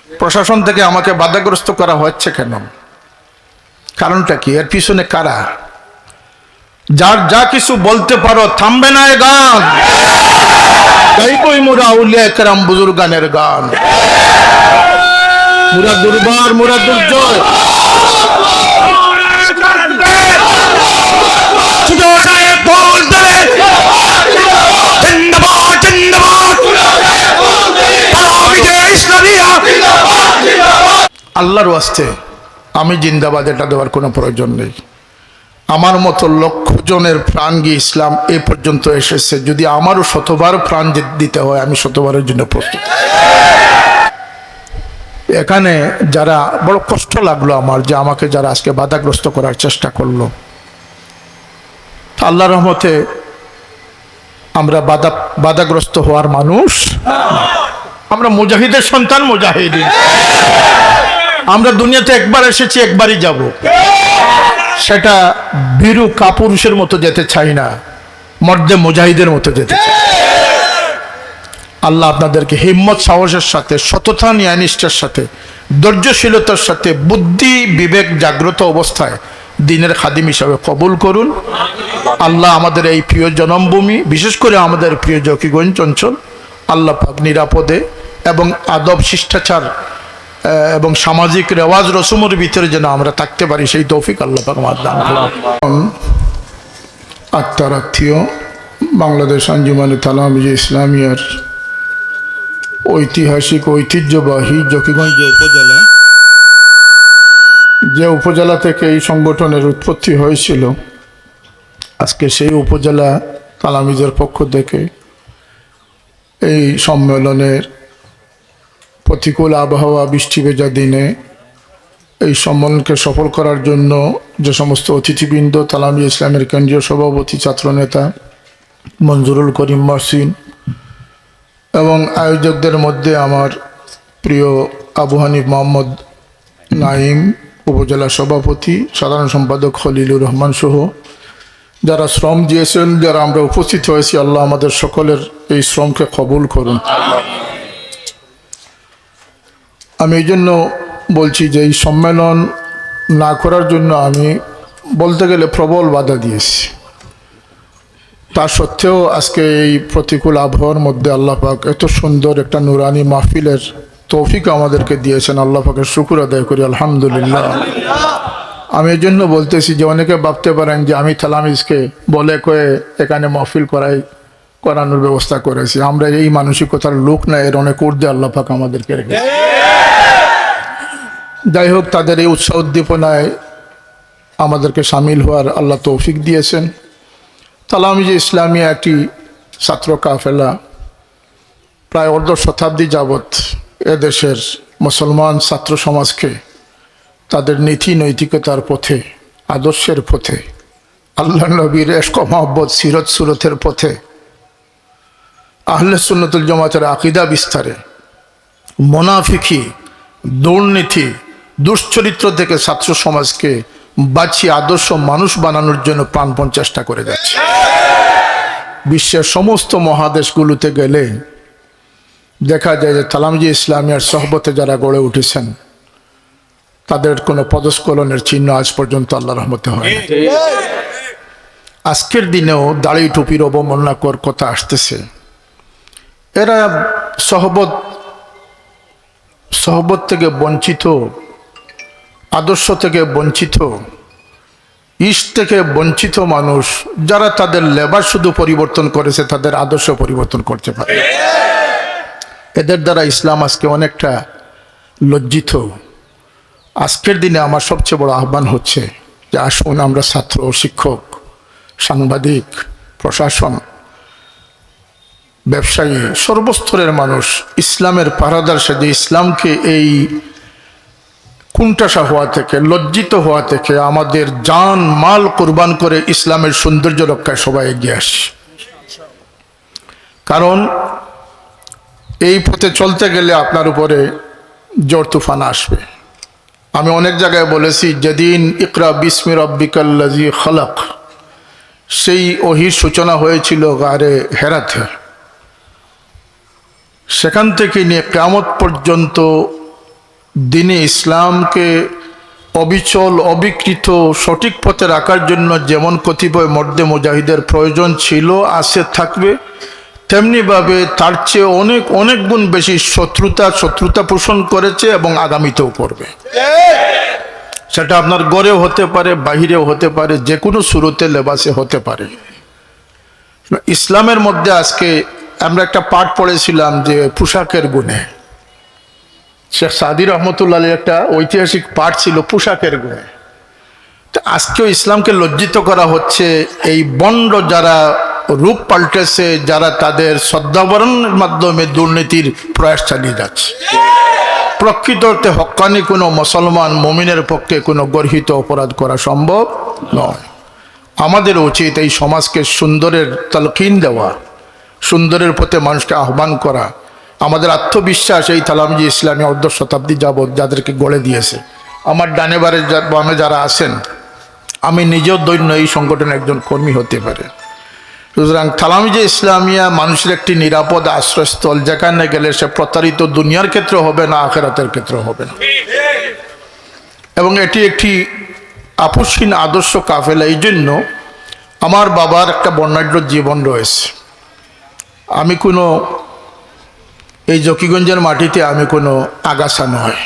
প্রশাসন থেকে আমাকে বাধাগ্রস্ত করা হচ্ছে কেন? কারণটা কি? এর পিছনে কারা? যার যা কিছু বলতে পারো, থামবে না এ গান। গাইবই মোরা আউলিয়া কেরাম বুজুর্গানের গান। মুরা দুর্বার, মুরা দুর্জয়। আল্লাহর ওয়াস্তে আমি জিন্দাবাদ এটা দেওয়ার কোনো প্রয়োজন নেই। আমার মতো লক্ষ জনের প্রাণ গিয়ে ইসলাম এ পর্যন্ত এসেছে। যদি আমারও শতবার প্রাণ দিতে হয়, আমি শতবারের জন্য প্রস্তুত। এখানে যারা বড় কষ্ট লাগলো আমার, যে আমাকে যারা আজকে বাধাগ্রস্ত করার চেষ্টা করলো, আল্লাহর রহমতে আমরা বাধাগ্রস্ত হওয়ার মানুষ। আমরা মুজাহিদের সন্তান, মুজাহিদিন। আমরা দুনিয়াতে একবার এসেছি, একবারই যাব। সেটা বীরু কাপুরুষের মতো যেতে চাই না, মর্দে মুজাহিদের মতো যেতে চাই। আল্লাহ আপনাদেরকে হিম্মত সাহসের সাথে, সততা ন্যায়নিষ্ঠার সাথে, ধৈর্যশীলতার সাথে, বুদ্ধি বিবেক জাগ্রত অবস্থায় দিনের খাদিম হিসাবে কবুল করুন। আল্লাহ আমাদের এই প্রিয় জন্মভূমি, বিশেষ করে আমাদের প্রিয় জকিগঞ্জ অঞ্চল, আল্লাহ পাক নিরাপদে এবং আদব শিষ্টাচার এবং সামাজিক রেওয়াজ রসুমের ভিতরে যেন আমরা থাকতে পারি, সেই তৌফিক আল্লাহ পাক আমাদের দান করুন। আত্মার আত্মীয় বাংলাদেশ আঞ্জুমানে তালামিজে ইসলামিয়ার ঐতিহাসিক ঐতিহ্যবাহী জকিগঞ্জ উপজেলা, যে উপজেলা থেকে এই সংগঠনের উৎপত্তি হয়েছিল, আজকে সেই উপজেলা তালামিজের পক্ষ থেকে এই সম্মেলনের প্রতিকূল আবহাওয়া, বৃষ্টি ভেজা দিনে এই সম্মেলনকে সফল করার জন্য যে সমস্ত অতিথিবৃন্দ, তালামি ইসলামের কেন্দ্রীয় সভাপতি ছাত্রনেতা মঞ্জুরুল করিম মহসিন এবং আয়োজকদের মধ্যে আমার প্রিয় আবু হানিফ মোহাম্মদ নাইম, উপজেলা সভাপতি, সাধারণ সম্পাদক খলিলুর রহমান সহ যারা শ্রম দিয়েছেন, যারা আমরা উপস্থিত হয়েছি, আল্লাহ আমাদের সকলের এই শ্রমকে কবুল করুন। আমি এই জন্য বলছি যে এই সম্মেলন না করার জন্য আমি বলতে গেলে প্রবল বাধা দিয়েছি। তা সত্ত্বেও আজকে এই প্রতিকূল আবহাওয়ার মধ্যে আল্লাহ পাক এত সুন্দর একটা নুরানি মাহফিলের তৌফিক আমাদেরকে দিয়েছেন। আল্লাহ পাকের শুকর আদায় করি, আলহামদুলিল্লাহ। আমি এই জন্য বলতেছি যে অনেকে ভাবতে পারেন যে আমি তালামিজকে বলে কয়ে এখানে মাহফিল করানোর ব্যবস্থা করেছি। আমরা এই মানসিকতার লোক না, এর অনেক ঊর্ধ্বে আল্লাহ পাক আমাদেরকে রেখেছে। যাই হোক, তাদের এই উৎসাহ উদ্দীপনায় আমাদেরকে সামিল হওয়ার আল্লাহ তৌফিক দিয়েছেন। তালামিজে ইসলামিয়া একটি ছাত্র কাফেলা প্রায় অর্ধ শতাব্দী যাবৎ এদেশের মুসলমান ছাত্র সমাজকে তাদের নীতি নৈতিকতার পথে, আদর্শের পথে, আল্লাহ নবীর ইশক মহব্বত, সিরত সুরতের পথে, আহলে সুন্নতুল জামাতের আকীদা বিস্তারে, মুনাফিকি, দুর্নীতি, দুশ্চরিত্র থেকে ছাত্র সমাজকে বাঁচিয়ে আদর্শ মানুষ বানানোর জন্য প্রাণপণ চেষ্টা করে যাচ্ছে। বিশ্বের সমস্ত মহাদেশগুলোতে গেলে দেখা যায় যে তালামিজে ইসলামিয়ার সহবতে যারা গড়ে উঠেছেন, তাদের কোনো পদস্খলনের চিহ্ন আজ পর্যন্ত আল্লাহর রহমতে হয় না। আজকের দিনেও দাড়ি টুপির অবমাননাকর কথা আসতেছে। এরা সহবত থেকে বঞ্চিত, আদর্শ থেকে বঞ্চিত, ইষ্ট থেকে বঞ্চিত মানুষ, যারা তাদের লেবাস শুধু পরিবর্তন করেছে, তাদের আদর্শ পরিবর্তন করতে পারে। এদের দ্বারা ইসলাম আজকে অনেকটা লজ্জিত। আজকের দিনে আমার সবচেয়ে বড় আহ্বান হচ্ছে যে আসুন আমরা ছাত্র, শিক্ষক, সাংবাদিক, প্রশাসন, ব্যবসায়ী, সর্বস্তরের মানুষ ইসলামের পাহারাদার সেজে ইসলামকে এই কুণ্ঠাসা হওয়া থেকে, লজ্জিত হওয়া থেকে আমাদের জান মাল কুরবান করে ইসলামের সৌন্দর্য রক্ষায় সবাই এগিয়ে আসি। কারণ এই পথে চলতে গেলে আপনার উপরে ঝড় তুফান আসবে। আমি অনেক জায়গায় বলেছি, যেদিন ইকরা বিসমি রাব্বিকাল্লাযী খালাক, সেই ওহীর সূচনা হয়েছিল গারে হেরাতে, সেখান থেকে নিয়ে কিয়ামত পর্যন্ত দ্বীনে ইসলামকে অবিচল অবিকৃত সঠিক পথে রাখার জন্য যেমন কতিপয় মর্দে মুজাহিদের প্রয়োজন ছিল, আছে, থাকবে, তেমনিভাবে তার চেয়ে অনেক অনেক গুণ বেশি শত্রুতা পোষণ করেছে এবং আগামীতেও করবে। সেটা আপনার গড়েও হতে পারে, বাহিরেও হতে পারে, যে কোনো সুরতে লেবাসে হতে পারে। ইসলামের মধ্যে আজকে আমরা একটা পাঠ পড়েছিলাম যে পোশাকের গুণে। শেখ সাদি রহমতুল্লাহ একটা ঐতিহাসিক পাঠ ছিল পোশাকের গুণে। তো আজকেও ইসলামকে লজ্জিত করা হচ্ছে এই বন্ড যারা রূপ পাল্টেছে, যারা তাদের শ্রদ্ধাবরণের মাধ্যমে দুর্নীতির প্রয়াস চালিয়ে যাচ্ছে। প্রকৃত অর্থে হক্কানি কোনো মুসলমান মুমিনের পক্ষে কোনো গর্হিত অপরাধ করা সম্ভব নয়। আমাদের উচিত এই সমাজকে সুন্দরের তালকিন দেওয়া, সুন্দরের পথে মানুষকে আহ্বান করা। আমাদের আত্মবিশ্বাস এই তালামজি ইসলামী অর্ধ শতাব্দী যাবৎ যাদেরকে গড়ে দিয়েছে। আমার ডানে বামে যারা আছেন, আমি নিজেও দৈন্য এই সংগঠনের একজন কর্মী হতে পারে। সুতরাং তালামজি ইসলামিয়া মানুষের একটি নিরাপদ আশ্রয়স্থল, যেখানে গেলে সে প্রতারিত দুনিয়ার ক্ষেত্রে হবে না, আখেরাতের ক্ষেত্রে হবে না। এবং এটি একটি আপসহীন আদর্শ কাফেলা। এই জন্য আমার বাবার একটা বর্ণাঢ্য জীবন রয়েছে। আমি কোনো এই জকিগঞ্জের মাটিতে আমি কোনো আগাছা নয়।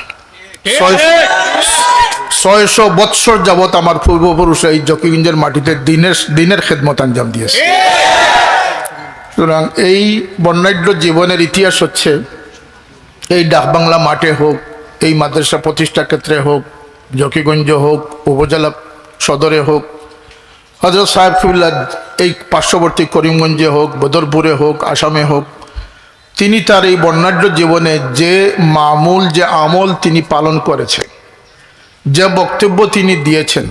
600 বৎসর যাবৎ আমার পূর্বপুরুষ এই জকিগঞ্জের মাটিতে দিনের খেদমত আঞ্জাম দিয়েছে। সুতরাং এই বর্ণাঢ্য জীবনের ইতিহাস হচ্ছে এই ডাকবাংলা মাঠে হোক, এই মাদ্রাসা প্রতিষ্ঠা ক্ষেত্রে হোক, জকিগঞ্জ হোক, উপজেলা সদরে হোক, হযরত সাহেব কিবলা এই পার্শ্ববর্তী করিমগঞ্জে হোক, বদরপুরে হোক, আসামে হোক, তিনি তার এই বর্ণাঢ্য জীবনে যে মামুল, যে আমল তিনি পালন করেছেন, যে বক্তব্য তিনি দিয়েছেন,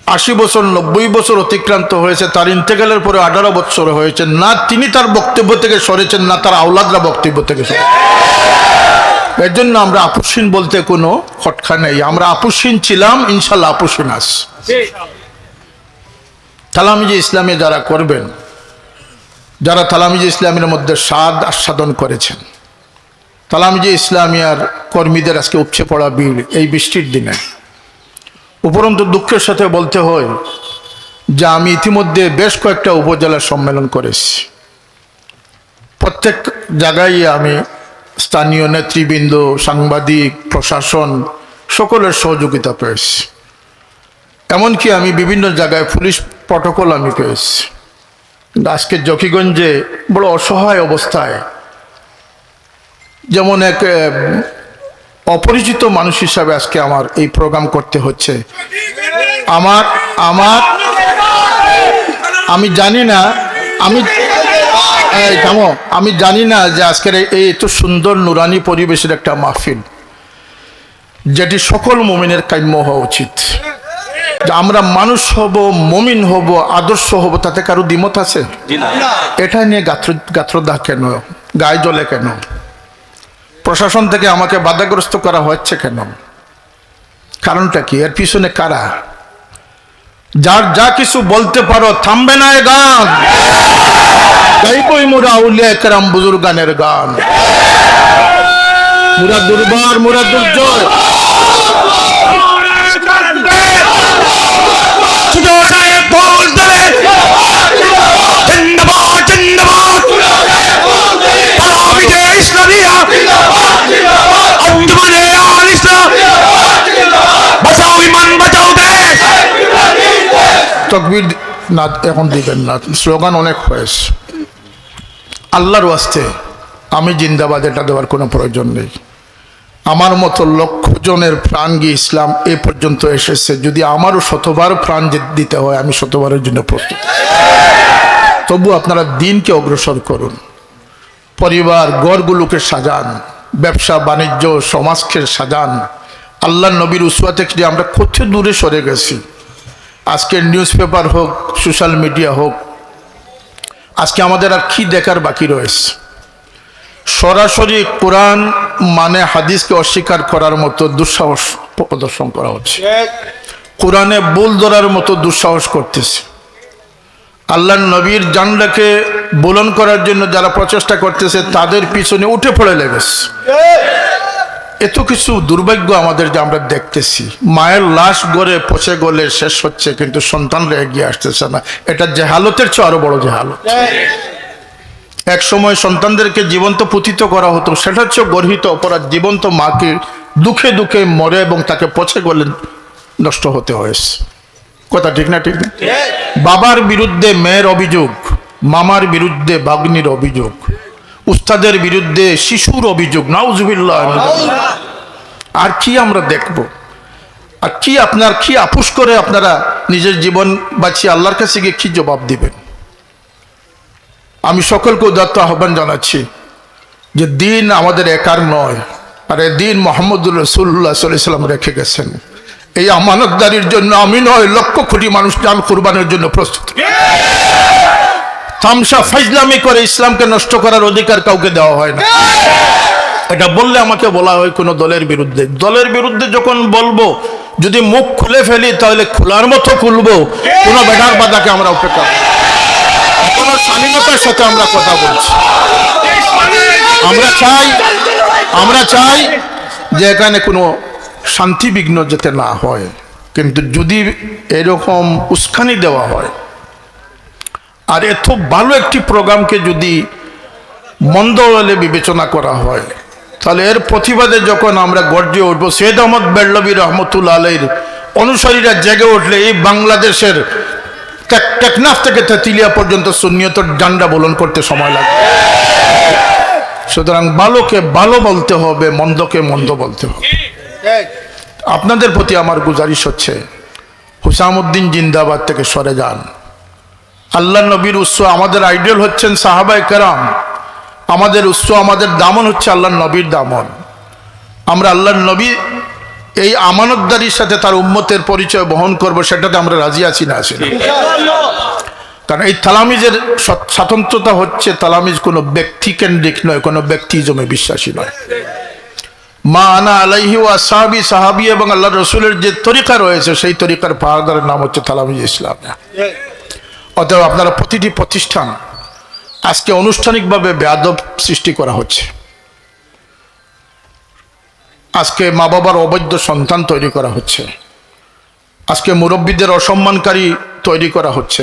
80 বছর 90 বছর অতিক্রান্ত হয়েছে, তার ইন্তেকালের পরে 18 বছর হয়েছে, না তিনি তার বক্তব্য থেকে সরেছেন, না তার আওলাদরা বক্তব্য থেকে সরেছেন। এর জন্য আমরা আপসহীন বলতে কোনো খটকা নেই। আমরা আপসহীন ছিলাম, ইনশাল্লাহ আপসহীন আস। তালামিজি ইসলামে যারা করবেন, যারা তালামিজি ইসলামের মধ্যে স্বাদ আস্বাদন করেছেন, তালামিজি ইসলামিয়ার কর্মীদের আজকে উপচে পড়া ভিড় এই বৃষ্টির দিনে। উপরন্তু দুঃখের সাথে বলতে হয় যে আমি ইতিমধ্যে বেশ কয়েকটা উপজেলা সম্মেলন করেছি। প্রত্যেক জায়গায় আমি স্থানীয় নেতৃবৃন্দ, সাংবাদিক, প্রশাসন সকলের সহযোগিতা পেয়েছি। এমনকি আমি বিভিন্ন জায়গায় পুলিশ প্রটোকল আমি পেয়েছি। কিন্তু আজকে জকিগঞ্জে বড় অসহায় অবস্থায়, যেমন এক অপরিচিত মানুষ হিসাবে আজকে আমার এই প্রোগ্রাম করতে হচ্ছে। আমি জানি না, আমি জানি না যে আজকের এই এত সুন্দর নুরানি পরিবেশের একটা মাহফিল, যেটি সকল মুমিনের কাম্য হওয়া উচিত। যে আমরা মানুষ হব, মুমিন হব, আদর্শ হব, তাতে কারো দ্বিমত আছে? এটা নিয়ে গাত্রদাহ কেন, গায়ে জ্বলে কেন? প্রশাসন থেকে আমাকে বাধাগ্রস্ত করা হচ্ছে কেন? কারণটা কি? এর পিছনে কারা? যার যা কিছু বলতে পারো, থামবে না এ গান। গাইবই মোরা আউলিয়া কেরাম বুজুর্গানের গান। মুরা দুর্বার, মুরা দুর্জয়। তকবীর না এখন দিবেন না, স্লোগান অনেক হয়েছে। আল্লাহর ওয়াস্তে আমি জিন্দাবাদ এটা দেওয়ার কোনো প্রয়োজন নেই। আমার মতো লক্ষ জনের প্রাণ গিয়ে ইসলাম এ পর্যন্ত এসেছে। যদি আমারও শতবার প্রাণ দিতে হয়, আমি শতবারের জন্য প্রস্তুত। তবু আপনারা দিনকে অগ্রসর করুন, পরিবার ঘরগুলোকে সাজান, ব্যবসা বাণিজ্য সমাজকে সাজান। আল্লাহ নবীর উসওয়া থেকে আমরা কত দূরে সরে গেছি। আজকের নিউজ পেপার হোক, সোশ্যাল মিডিয়া হোক, আজকে আমাদের আর কি দেখার বাকি রয়েছে? সরাসরি কোরআন মানে হাদিসকে অস্বীকার করার মতো দুঃসাহস প্রদর্শন করা হচ্ছে। কোরআনে ভুল ধরার মতো দুঃসাহস করতেছে। আল্লাহ নবীর জানলাকে বুলন্দ করার জন্য যারা প্রচেষ্টা করতেছে, তাদের পিছনে উঠে পড়ে লেগেছে। এত কিছু দুর্ভাগ্য আমাদের যে আমরা দেখতেছি, মায়ের লাশ গড়ে পচে গলে শেষ হচ্ছে কিন্তু সন্তানরা এগিয়ে আসতেছে না। এটা জেহালতের চেয়ে আরো বড় জেহালত। এক সময় সন্তানদেরকে জীবন্ত পুতিত করা হতো, সেটা হচ্ছে গর্হিত অপরাধ। জীবন্ত মাকে দুঃখে দুঃখে মরে এবং তাকে পচে গলে নষ্ট হতে হয়েছে। কথা ঠিক না? ঠিক না? বাবার বিরুদ্ধে মেয়ের অভিযোগ, মামার বিরুদ্ধে ভাগ্নির অভিযোগ, উস্তাদের বিরুদ্ধে শিশুর অভিযোগ, নাউজুবিল্লাহ। আর কি আমরা দেখব? আর কি আপনার কি আপোষ করে আপনারা নিজের জীবন বাঁচিয়ে আল্লাহর কাছে গিয়ে কি জবাব দিবেন? আমি সকলকে উদাত্ত আহ্বান জানাচ্ছি যে দিন আমাদের একার নয়, আর এই দিন মুহাম্মদুর রাসূলুল্লাহ সাল্লাল্লাহু আলাইহি ওয়াসাল্লাম রেখে গেছেন। এই আমানতদারির জন্য আমি নয়, লক্ষ কোটি মানুষ জান কুরবানের জন্য প্রস্তুত। তামসা ফাজলামি করে ইসলামকে নষ্ট করার অধিকার কাউকে দেওয়া হয় না। এটা বললে আমাকে বলা হয় কোনো দলের বিরুদ্ধে। দলের বিরুদ্ধে যখন বলবো, যদি মুখ খুলে ফেলি তাহলে খোলার মতো খুলবো, কোনো বেড়ার বাধাকে আমরা উপেক্ষা করব। কোনো স্বাধীনতার সাথে আমরা কথা বলছি। আমরা চাই যে এখানে কোনো শান্তি বিঘ্ন যাতে না হয়। কিন্তু যদি এরকম উস্কানি দেওয়া হয়, আর এত ভালো একটি প্রোগ্রামকে যদি মন্দ বলে বিবেচনা করা হয়, তাহলে এর প্রতিবাদে যখন আমরা গর্জে উঠবো, সৈয়দ আহমদ বেরলভী রহমতুল্লাহ আলাইহির অনুসারীরা জেগে উঠলে এই বাংলাদেশের টেকনাফ থেকে তেঁতুলিয়া পর্যন্ত সুন্নিয়তের ডান্ডা বলন করতে সময় লাগবে। সুতরাং ভালোকে ভালো বলতে হবে, মন্দকে মন্দ বলতে হবে। আপনাদের প্রতি আমার গুজারিশ হচ্ছে, হুসামউদ্দিন জিন্দাবাদ থেকে সরে যান। আল্লাহ নবীর উৎস, আমাদের আইডল হচ্ছেন সাহাবায়ে কেরাম, আমাদের উৎস, আমাদের দামন হচ্ছে আল্লাহ নবীর দামন। আমরা আল্লাহ নবী এই আমানতদারির সাথে তার উম্মতের পরিচয় বহন করব, সেটাতে আমরা রাজি আছি না? আছি না? কারণ এই তালামিজের স্বতন্ত্রতা হচ্ছে, তালামিজ কোনো ব্যক্তি কেন্দ্রিক নয়, কোনো ব্যক্তিজমে বিশ্বাসী নয়। মা আনা আলাইহি ওয়া আসহাবি, সাহাবী এবং আল্লাহ রসুলের যে তরিকা রয়েছে, সেই তরিকার পাহাড়দারের নাম হচ্ছে তালামিজ ইসলাম। অতএব আপনারা প্রতিটি প্রতিষ্ঠান আজকে আনুষ্ঠানিকভাবে বেয়াদব সৃষ্টি করা হচ্ছে। আজকে মা বাবার অবৈধ সন্তান তৈরি করা হচ্ছে, আজকে মুরব্বীদের অসম্মানকারী তৈরি করা হচ্ছে।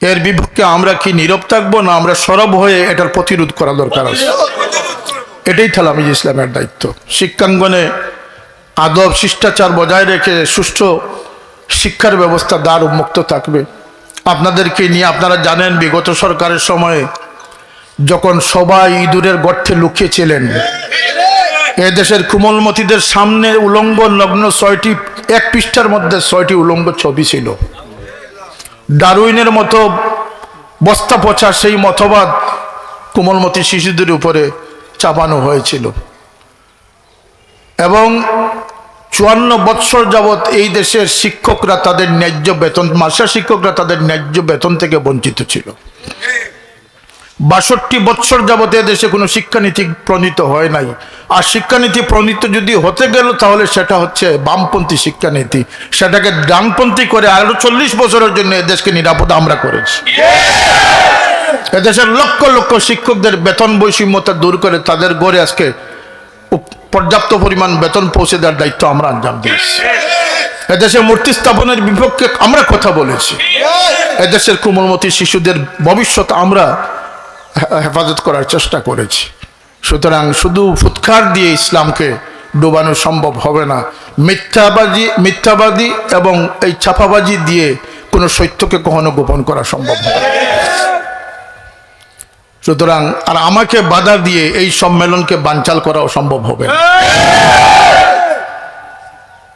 এর বিপক্ষে আমরা কি নীরব থাকবো, না আমরা সরব হয়ে এটার প্রতিরোধ করা দরকার আছে? এটাই তালামিজ ইসলামের দায়িত্ব। শিক্ষাঙ্গনে আদব শিষ্টাচার বজায় রেখে সুষ্ঠু শিক্ষার ব্যবস্থা দ্বার উন্মুক্ত থাকবে। আপনাদেরকে নিয়ে আপনারা জানেন, বিগত সরকারের সময়ে যখন সবাই ইঁদুরের গর্তে লুকিয়েছিলেন, এদেশের কোমলমতিদের সামনে উলঙ্গ নগ্ন 6টি, এক পৃষ্ঠার মধ্যে 6টি উলঙ্গ ছবি ছিল। ডারউইনের মতো বস্তা পচা সেই মতবাদ কোমলমতি শিশুদের উপরে চাপানো হয়েছিল, এবং 54 বৎসর যাবৎ এই দেশের শিক্ষকরা তাদের ন্যায্য বেতন, মাস্টার শিক্ষকরা তাদের ন্যায্য বেতন থেকে বঞ্চিত ছিল। 62 বৎসর যাবৎ দেশে কোনো শিক্ষানীতি প্রণীত হয় নাই। আর শিক্ষানীতি প্রণীত যদি হতে গেল, তাহলে সেটা হচ্ছে বামপন্থী শিক্ষানীতি। সেটাকে ডানপন্থী করে আরো 40 বছরের জন্য এদেশকে নিরাপদ আমরা করেছি। এদেশের লক্ষ লক্ষ শিক্ষকদের বেতন বৈষম্যতা দূর করে তাদের গড়ে আজকে পর্যাপ্ত পরিমাণ বেতন পৌঁছে দেওয়ার দায়িত্ব আমরা আঞ্জাম দিয়েছি। এদেশে মূর্তি স্থাপনের বিপক্ষে আমরা কথা বলেছি। এদেশের কোমলমতি শিশুদের ভবিষ্যৎ আমরা হেফাজত করার চেষ্টা করেছি। সুতরাং শুধু ফুৎকার দিয়ে ইসলামকে ডোবানো সম্ভব হবে না। মিথ্যাবাদী এবং এই ছাপাবাজি দিয়ে কোনো সত্যকে কখনো গোপন করা সম্ভব হবে না। সুতরাং আর আমাকে বাধা দিয়ে এই সম্মেলনকে বানচাল করাও সম্ভব হবে না।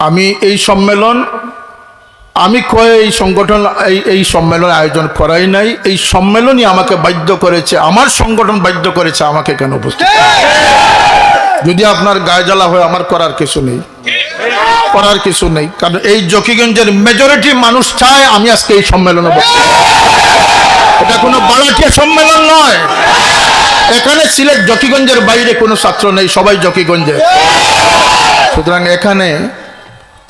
আমি এই সম্মেলন, আমি এই সংগঠন এই সম্মেলন আয়োজন করাই নাই। এই সম্মেলনই আমাকে বাধ্য করেছে, আমার সংগঠন বাধ্য করেছে আমাকে কেন উপস্থিত। যদি আপনার গায়ে জ্বালা হয়, আমার করার কিছু নেই, করার কিছু নেই। কারণ এই জকিগঞ্জের মেজরিটি মানুষ চায় আমি আজকে এই সম্মেলনে বসি। এটা কোনো বালাটিয়া সম্মেলন নয়। এখানে সিলেট জকিগঞ্জের বাইরে কোনো ছাত্র নেই, সবাই জকিগঞ্জের। সুতরাং এখানে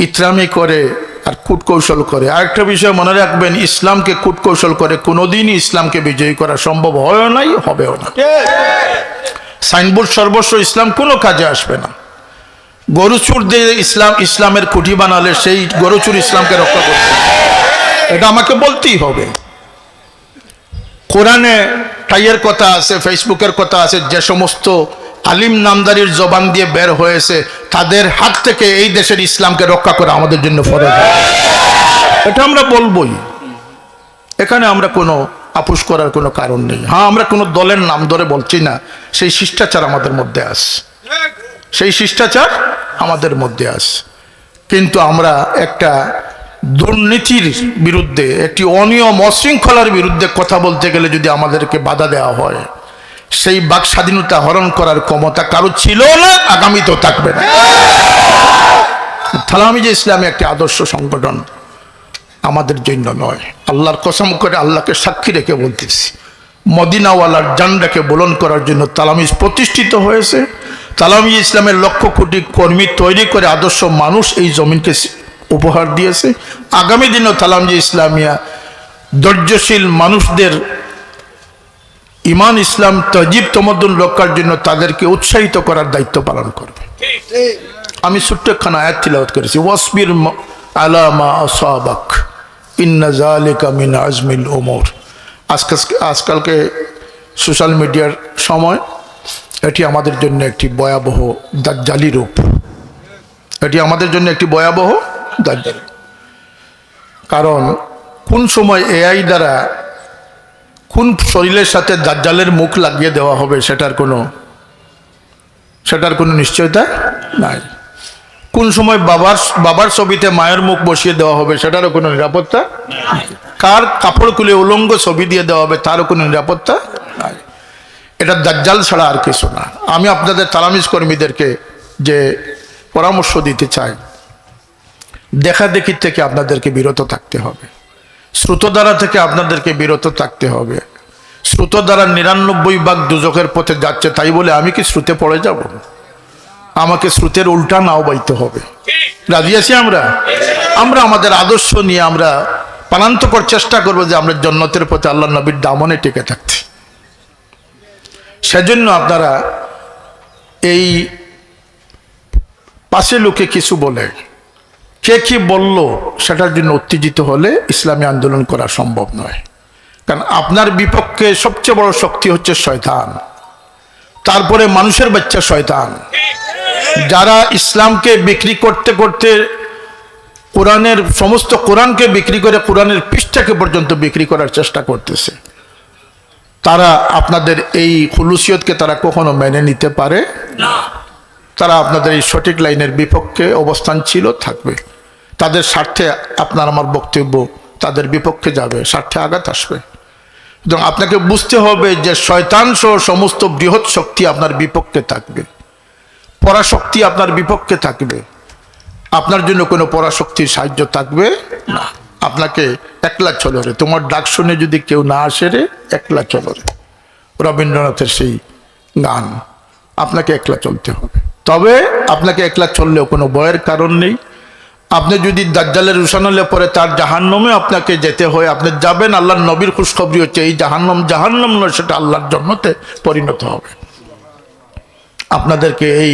ইতরামি করে আর কূটকৌশল করে। আরেকটা বিষয় মনে রাখবেন, ইসলামকে কূটকৌশল করে কোনোদিনই ইসলামকে বিজয়ী করা সম্ভব হয় নাই, হবেও না। সাইনবোর্ড সর্বস্ব ইসলাম কোনো কাজে আসবে না। গরুচুর দিয়ে ইসলামের কুঠি বানালে সেই গরুচুর ইসলামকে রক্ষা করতে হবে। এটা আমাকে বলতেই হবে। কোরআনে টাইয়ের কথা আছে, ফেসবুকের কথা আছে, যে সমস্ত আলিম নামদারির জবান দিয়ে বের হয়েছে তাদের হাত থেকে এই দেশের ইসলামকে রক্ষা করা আমাদের জন্য ফরজ। এটা আমরা বলবোই, এখানে আমরা কোনো আপোষ করার কোনো কারণ নেই। হ্যাঁ, আমরা কোনো দলের নাম ধরে বলছি না, সেই শিষ্টাচার আমাদের মধ্যে আছে, সেই শিষ্টাচার আমাদের মধ্যে আছে। কিন্তু আমরা একটা দুর্নীতির বিরুদ্ধে, একটি অনিয়ম অশৃঙ্খলার বিরুদ্ধে কথা বলতে গেলে যদি আমাদেরকে বাধা দেওয়া হয়, সেই বাক স্বাধীনতা হরণ করার ক্ষমতা কারো ছিল না, আগামীতেও থাকবে না। তালামিজে ইসলামী একটি আদর্শ সংগঠন আমাদের জন্য নয়। আল্লাহর কসম করে আল্লাহকে সাক্ষী রেখে বলতেছি, মদিনাওয়ালার জান্ডাকে বুলন্দ করার জন্য তালামিজ প্রতিষ্ঠিত হয়েছে। তালামিজ ইসলামের লক্ষ কোটি কর্মী তৈরি করে আদর্শ মানুষ এই জমিনকে উপহার দিয়েছে। আগামী দিনেও তালামিজ ইসলামিয়া ধৈর্যশীল মানুষদের ইমান ইসলাম তজিব তমদ্দুন রক্ষার জন্য তাদেরকে উৎসাহিত করার দায়িত্ব পালন করবে। আমি ছোট্ট একখানা আয়াত তিলাওয়াত করেছি, ওয়াসবির আলা মা আসাবাক ইন্না যালিকা মিন আজমিল উমুর। আজকালকে সোশ্যাল মিডিয়ার সময়, এটি আমাদের জন্য একটি ভয়াবহ দাজ্জালি রূপ। এটি আমাদের জন্য একটি ভয়াবহ দাজ্জালি। কারণ কোন সময় এআই দ্বারা কোন শরীরের সাথে দাজ্জালের মুখ লাগিয়ে দেওয়া হবে সেটার কোনো নিশ্চয়তা নাই। কোন সময় বাবার ছবিতে মায়ের মুখ বসিয়ে দেওয়া হবে সেটারও কোনো নিরাপত্তা নাই। কার কাপড় খুলে উলঙ্গ ছবি দিয়ে দেওয়া হবে তারও কোনো নিরাপত্তা নাই। এটা দাজ্জাল ছাড়া আর কিছু না। আমি আপনাদের তালামিজ কর্মীদেরকে যে পরামর্শ দিতে চাই, দেখাদেখি থেকে আপনাদেরকে বিরত থাকতে হবে, শ্রুতধারা থেকে আপনাদেরকে বিরত থাকতে হবে। শ্রুতধারা 99 ভাগ দুজখের পথে যাচ্ছে, তাই বলে আমি কি শ্রুতে পড়ে যাব? আমাকে শ্রুতের উল্টা নাও বাইতে হবে। রাজি আছি আমরা? আমরা আমাদের আদর্শ নিয়ে আমরা প্রাণান্তকর চেষ্টা করবো যে আমরা জান্নাতের পথে আল্লাহ নবীর দামনে টিকে থাকতে। সেজন্য আপনারা এই পাশে লোকে কিছু বলে, কে কি বলল সেটার জন্য উত্তেজিত হলে ইসলামী আন্দোলন করা সম্ভব নয়। কারণ আপনার বিপক্ষে সবচেয়ে বড় শক্তি হচ্ছে শয়তান, তারপরে মানুষের বাচ্চা শয়তান, যারা ইসলামকে বিক্রি করতে করতে কোরআনের সমস্ত কোরআনকে বিক্রি করে কোরআনের পৃষ্ঠাকে পর্যন্ত বিক্রি করার চেষ্টা করতেছে। তারা আপনাদের এই খুলুসিয়তকে তারা কখনো মেনে নিতে পারে না। তারা আপনাদের এই সঠিক লাইনের বিপক্ষে অবস্থান ছিল, থাকবে। তাদের স্বার্থে আপনার আমার বক্তব্য তাদের বিপক্ষে যাবে, স্বার্থে আঘাত আসবে। এবং আপনাকে বুঝতে হবে যে শয়তান সহ সমস্ত বৃহৎ শক্তি আপনার বিপক্ষে থাকবে, পরাশক্তি আপনার বিপক্ষে থাকবে। আপনার জন্য কোনো পরাশক্তির সাহায্য থাকবে না। আপনাকে একলা চলো রে, তোমার ডাক শুনে যদি কেউ না আসে রে, একলা চলো রে, রবীন্দ্রনাথের সেই গান। আপনাকে একলা চলতে হবে। তবে আপনাকে একলা চললেও কোনো ভয়ের কারণ নেই। আপনি যদি দাজ্জালের রুশানলে পরে তার জাহান্নামে আপনাকে যেতে হয়, আপনি যাবেন। আল্লাহর নবীর খুশখবরি হচ্ছে এই জাহান্নাম নয়, সেটা আল্লাহর জন্নতে পরিণত হবে। আপনাদেরকে এই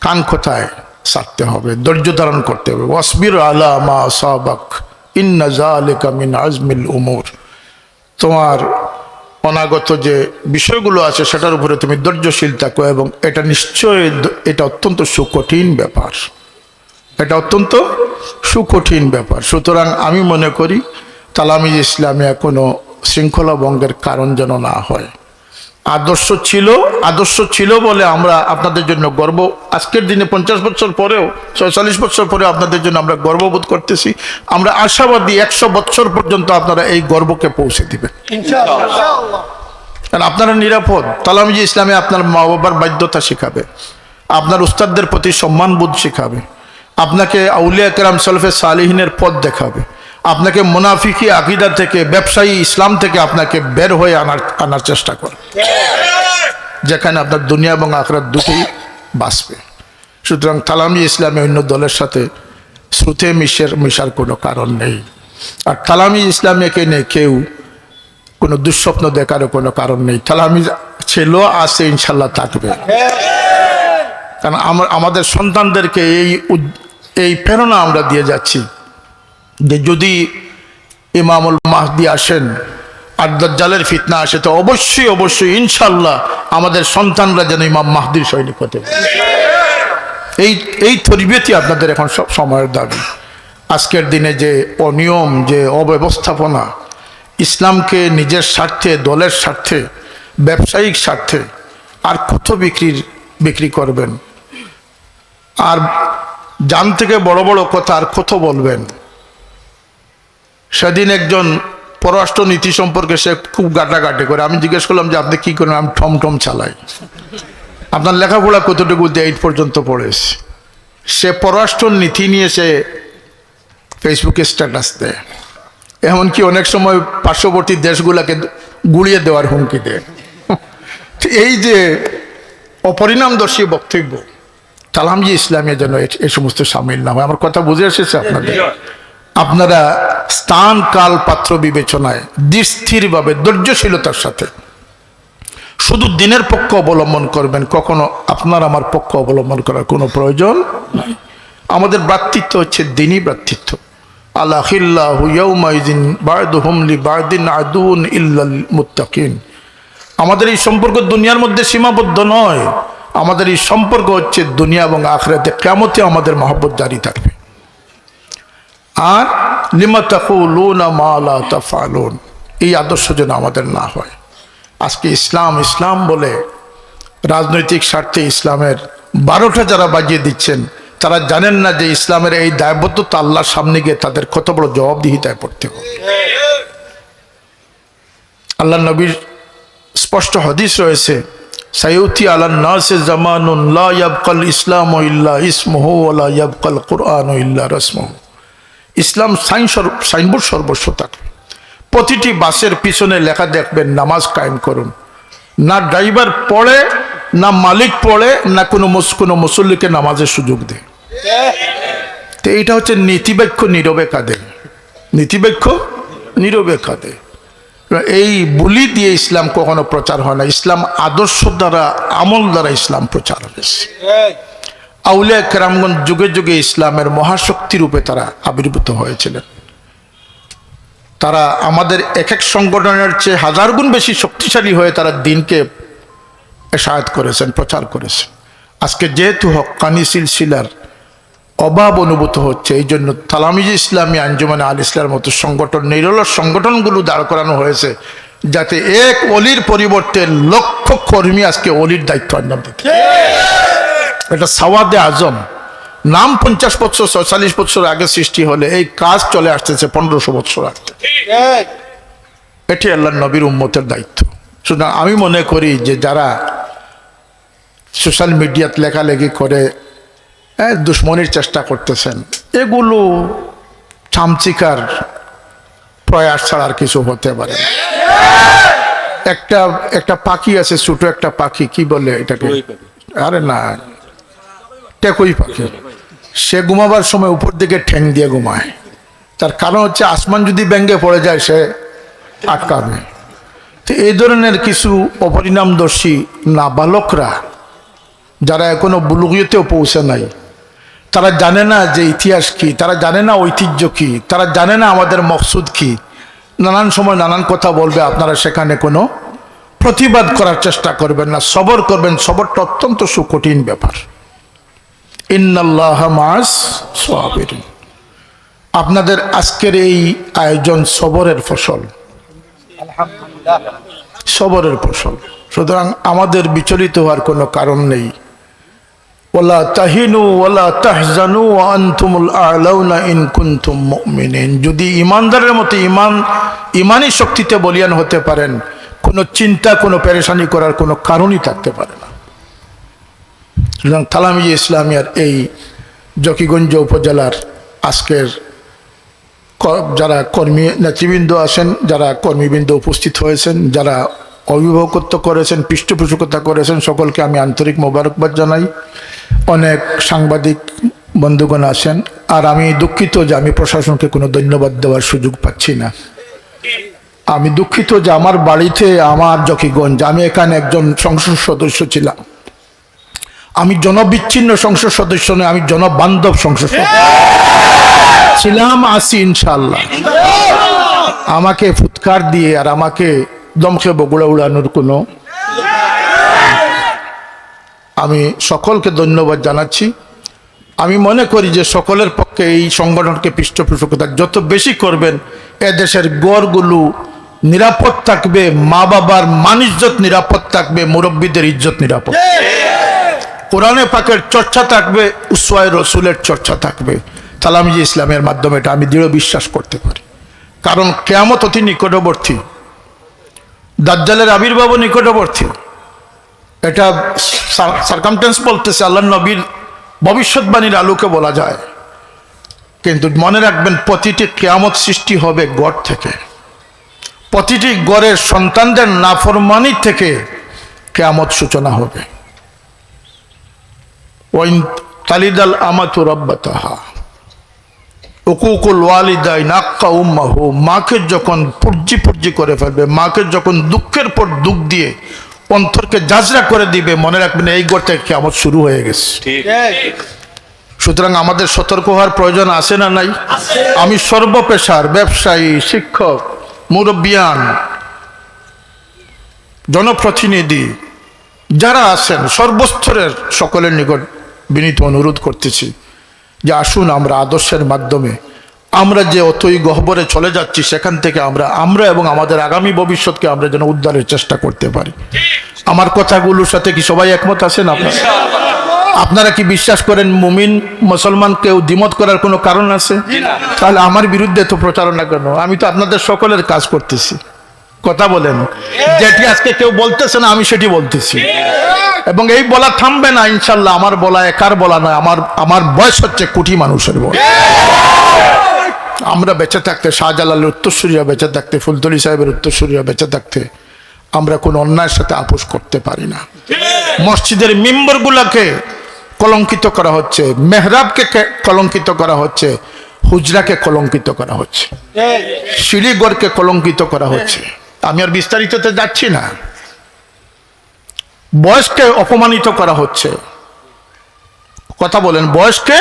কান কথায় ছাড়তে হবে, ধৈর্য ধারণ করতে হবে। ওয়াসবির আলা মা আসাবাক ইন্না যালিকা মিন আজমিল উমুর। তোমার অনাগত যে বিষয়গুলো আছে সেটার উপরে তুমি ধৈর্যশীল থাকো, এবং এটা নিশ্চয়ই এটা অত্যন্ত সুকঠিন ব্যাপার, এটা অত্যন্ত সুকঠিন ব্যাপার। সুতরাং আমি মনে করি তালামিজ ইসলামিয়া কোনো শৃঙ্খলা ভঙ্গের কারণ যেন না হয়। আদর্শ ছিল বলে আমরা আপনাদের জন্য গর্ব, আজকের দিনে 50 বছর পরেও 46 বছর পরেও আপনাদের জন্য আমরা গর্ববোধ করতেছি। আমরা আশাবাদী 100 বছর পর্যন্ত আপনারা এই গর্বকে পৌঁছে দিবেন ইনশাআল্লাহ। কারণ আপনারা নিরাপদ। তালামিজ ইসলামে আপনার মা বাবার বাধ্যতা শেখাবে, আপনার উস্তাদদের প্রতি সম্মানবোধ শেখাবে, আপনাকে আউলিয়া কেরাম সলফে সালিহিনের পথ দেখাবে, আপনাকে মুনাফিকি আকীদা থেকে, ব্যবসায়ী ইসলাম থেকে আপনাকে বের হয়ে আনার চেষ্টা করবে, যেখানে আপনার দুনিয়া এবং আখিরাত দুটোই বাঁচবে। সুতরাং তালামিজ ইসলামে অন্য দলের সাথে শ্রুতে মিশার কোনো কারণ নেই। আর তালামিজ ইসলামীকে নিয়ে কেউ কোনো দুঃস্বপ্ন দেখারও কোনো কারণ নেই। তালামিজ ছিল, আছে, ইনশাল্লাহ থাকবে। কারণ আমাদের সন্তানদেরকে এই প্রেরণা আমরা দিয়ে যাচ্ছি যে যদি ইমামুল মাহদি আসেন আর দাজ্জালের ফিতনা আসে তো অবশ্যই অবশ্যই ইনশাল্লাহ আমাদের সন্তানরা যেন ইমাম মাহদির সৈনিক হতে পারে। এই তরবিয়তই আপনাদের এখন সব সময়ের দাবি। আজকের দিনে যে অনিয়ম, যে অব্যবস্থাপনা, ইসলামকে নিজের স্বার্থে, দলের স্বার্থে, ব্যবসায়িক স্বার্থে আর কত বিক্রি করবেন, আর জান থেকে বড় বড় কথা আর কত বলবেন। সেদিন একজন পররাষ্ট্র নীতি সম্পর্কে সে খুব গাটাগাটি করে, আমি জিজ্ঞেস করলাম যে আপনি কি করেন? আমি টমটম চালাই। আপনার লেখাপড়া কতটুকু 8 পর্যন্ত পড়েছে। সে পররাষ্ট্র নীতি নিয়ে সে ফেসবুকে স্ট্যাটাস দেয়, এমনকি অনেক সময় পার্শ্ববর্তী দেশগুলোকে গুড়িয়ে দেওয়ার হুমকি দেয়। এই যে অপরিণামদর্শী বক্তব্য, তালামজি ইসলামিয়া যেন এই সমস্ত সামিল না হয়। আমার কথা বুঝে এসেছে আপনাদের? আপনারা স্থান কাল পাত্র বিবেচনায় দৃঢ়ভাবে ধৈর্যশীলতার সাথে শুধু দিনের পক্ষ অবলম্বন করবেন, কখনো আপনার আমার পক্ষ অবলম্বন করার কোনো প্রয়োজন নাই। আমাদের ভ্রাতৃত্ব হচ্ছে দিনই ভ্রাতৃত্ব। আল্লাহিল্লাহু ইয়াউমাইযিন বা'দুহুম লিবা'দিন আদুউন ইল্লাল মুত্তাকিন। আমাদের এই সম্পর্ক দুনিয়ার মধ্যে সীমাবদ্ধ নয়, আমাদের এই সম্পর্ক হচ্ছে দুনিয়া এবং আখিরাতে, কিয়ামতে আমাদের মহব্বত জারি থাকবে। আর লিমা তাকুলুনা মা লা তাফআলুন, এই আদর্শ যেন আমাদের না হয়। আজকে ইসলাম বলে রাজনৈতিক স্বার্থে ইসলামের 12টা যারা বাজিয়ে দিচ্ছেন, তারা জানেন না যে ইসলামের এই দায়বদ্ধতা আল্লাহর সামনে গিয়ে তাদের কত বড় জবাবদিহিতায় পড়তে হবে। আল্লাহ নবীর স্পষ্ট হাদিস রয়েছে, সাইউতি আলান নাসে জামানুন লা ইয়াবকাল ইসলামু ইল্লা ইসমুহু ওয়া লা ইয়াবকাল কুরআনু ইল্লা রাসমুহু। ইসলাম সাইনবোর্ড সর্বস্ব থাকবে। প্রতিটি বাসের পিছনে লেখা দেখবেন নামাজ কায়েম করুন। না ড্রাইভার পড়ে, না মালিক পড়ে, না কোনো মুসল্লিকে নামাজের সুযোগ দেয়। তো এইটা হচ্ছে নীতিবাক্য নীরবে কাঁদে, নীতিবাক্য নীরবে কাঁদে। এই বুলি দিয়ে ইসলাম কখনো প্রচার হয় না। ইসলাম আদর্শ দ্বারা, আমল দ্বারা ইসলাম প্রচার হয়েছে। আউলিয়া কেরামগণ যুগে যুগে ইসলামের মহাশক্তি রূপে তারা আবির্ভূত হয়েছিলেন। তারা আমাদের এক এক সংগঠনের চেয়ে 1000 গুণ বেশি শক্তিশালী হয়ে তারা দিনকে এশায়াত করেছেন, প্রচার করেছেন। আজকে যেহেতু হক্কানি সিলসিলার অভাব অনুভূত হচ্ছে, এই জন্য তালামিজি ইসলামী আঞ্জুমানে আল ইসলামের মতো সংগঠন, নিরলস সংগঠনগুলো দাঁড় করানো হয়েছে, যাতে এক অলির পরিবর্তে লক্ষ কর্মী আজকে অলির দায়িত্ব আঞ্জাম দিতে। এটা সাওয়াদে আজম নাম 50 বছর 46 বছর আগে সৃষ্টি হলে এই কাজ চলে আসতেছে 1500 বছর আগে। এটি আল্লাহ নবীর উম্মতের দায়িত্ব। সুতরাং আমি মনে করি যে যারা সোশ্যাল মিডিয়াত লেখালেখি করে দুশ্মনির চেষ্টা করতেছেন, এগুলো চামচিকার প্রয়াস ছাড়া আর কিছু হতে পারে না। একটা পাখি আছে, ছোট একটা পাখি, কি বলে এটাকে? আরে না, টেকই পাখি। সে ঘুমাবার সময় উপর দিকে ঠ্যাং দিয়ে ঘুমায়। তার কারণ হচ্ছে আসমান যদি ব্যাঙ্গে পড়ে যায় সে আটকাবে। তো এই ধরনের কিছু অপরিণামদর্শী নাবালকরা যারা এখনো বুলুগিয়তেও পৌঁছে নাই, তারা জানে না যে ইতিহাস কি, তারা জানে না ঐতিহ্য কি, তারা জানে না আমাদের মকসুদ কি। নানান সময় নানান কথা বলবে, আপনারা সেখানে কোনো প্রতিবাদ করার চেষ্টা করবেন না, সবর করবেন। সবরটা অত্যন্ত সুকঠিন ব্যাপার। ইন্নাল্লাহা মা'আস সাবিরিন। আপনাদের আজকের এই আয়োজন সবরের ফসল, আলহামদুলিল্লাহ, সবরের ফসল। সুতরাং আমাদের বিচলিত হওয়ার কোনো কারণ নেই। ওয়ালা তাহিনু ওয়ালা তাহজানু ওয়া আনতুমুল আ'লাউনা ইন কুনতুম মুমিনিন। যদি ইমানদারের মতো ইমানি শক্তিতে বলিয়ান হতে পারেন, কোনো চিন্তা, কোনো পেরেশানি করার কোনো কারণই থাকতে পারে না। সুতরাং তালামিজি ইসলামিয়ার এই জকিগঞ্জ উপজেলার আজকের যারা কর্মী নেতৃবৃন্দ আছেন, যারা কর্মীবৃন্দ উপস্থিত হয়েছেন, যারা অভিভাবকত্ব করেছেন, পৃষ্ঠপোষকতা করেছেন, সকলকে আমি আন্তরিক মোবারকবাদ জানাই। অনেক সাংবাদিক বন্ধুগণ আছেন, আর আমি দুঃখিত যে আমি প্রশাসনকে কোনো ধন্যবাদ দেওয়ার সুযোগ পাচ্ছি না। আমি দুঃখিত যে আমার বাড়িতে, আমার জকিগঞ্জ, আমি এখানে একজন সংসদ সদস্য ছিলাম, আমি জনবিচ্ছিন্ন সংসদ সদস্য নই, আমি জনবান্ধব সংসদ সদস্য ছিলাম, আছি ইনশাআল্লাহ। আমাকে ফুৎকার দিয়ে আর আমাকে দমকে বগুড়া উড়ানোর কোনো, আমি সকলকে ধন্যবাদ জানাচ্ছি। আমি মনে করি যে সকলের পক্ষে এই সংগঠনকে পৃষ্ঠপোষকতা যত বেশি করবেন, এদেশের গড়গুলো নিরাপদ থাকবে, মা বাবার মান ইজ্জত নিরাপদ থাকবে, মুরব্বীদের ইজ্জত নিরাপদ, কোরআনে পাকের চর্চা থাকবে, উসওয়ায়ে রসুলের চর্চা থাকবে, তালামিজি ইসলামের মাধ্যমে। এটা আমি দৃঢ় বিশ্বাস করতে পারি। কারণ কিয়ামত অতি নিকটবর্তী, দাজ্জালের আবির্ভাব নিকটবর্তী। এটা সার্কামটেন্স বলতেছে, আল্লাহ নবীর ভবিষ্যৎবাণীর আলোকে বলা যায়। কিন্তু মনে রাখবেন, প্রতিটি কিয়ামত সৃষ্টি হবে গড় থেকে, প্রতিটি গড়ের সন্তানদের নাফরমানি থেকে কিয়ামত সূচনা হবে। ওয়াইন তালিদাল আমাতু রাব্বাতাহা উকুকুল ওয়ালিদাইন আক্কা উম্মাহু, মাকে যখন পুর্জি করে ফেলবে, মাকে যখন দুঃখের পর দুঃখ দিয়ে অন্তরকে জাজরা করে দিবে, মনে রাখবেন এই ঘর থেকে কিয়ামত শুরু হয়ে গেছে। সুতরাং আমাদের সতর্ক হওয়ার প্রয়োজন আছে না নাই? আমি সর্বপেশার ব্যবসায়ী, শিক্ষক, মুরব্বিয়ান, জনপ্রতিনিধি যারা আছেন সর্বস্তরের সকলের নিকট বিনীত অনুরোধ করতেছি যে আসুন আমরা আদর্শের মাধ্যমে আমরা যে অতই গহ্বরে চলে যাচ্ছি সেখান থেকে আমরা এবং আমাদের আগামী ভবিষ্যৎকে আমরা যেন উদ্ধারের চেষ্টা করতে পারি। আমার কথাগুলোর সাথে কি সবাই একমত আছেন? আপনারা কি বিশ্বাস করেন মুমিন মুসলমান কেউ দ্বিমত করার কোনো কারণ আছে? তাহলে আমার বিরুদ্ধে তো প্রচারণা কেন? আমি তো আপনাদের সকলের কাজ করতেছি। কথা বলেন, যেটি আজকে কেউ বলতেছে না আমি সেটি বলতেছি, এবং এই বলা থামবে না ইনশাল্লাহ। আমার বলা একার বলা নয়, আমার বয়স হচ্ছে কোটি মানুষের বয়স। আমরা বেঁচে থাকতে, শাহজালালের উত্তরসূরিরা বেঁচে থাকতে, ফুলতলি সাহেবের উত্তরসূরিরা বেঁচে থাকতে আমরা কোনো অন্যায়ের সাথে আপোষ করতে পারি না। মসজিদের মিম্বরগুলোকে কলঙ্কিত করা হচ্ছে, মেহরাবকে কলঙ্কিত করা হচ্ছে, হুজরাকে কলঙ্কিত করা হচ্ছে, সিঁড়িঘরকে কলঙ্কিত করা হচ্ছে। আমি আর বিস্তারিততে যাচ্ছি না। বয়সকে অপমানিত করা হচ্ছে। কথা বলেন, বয়সকে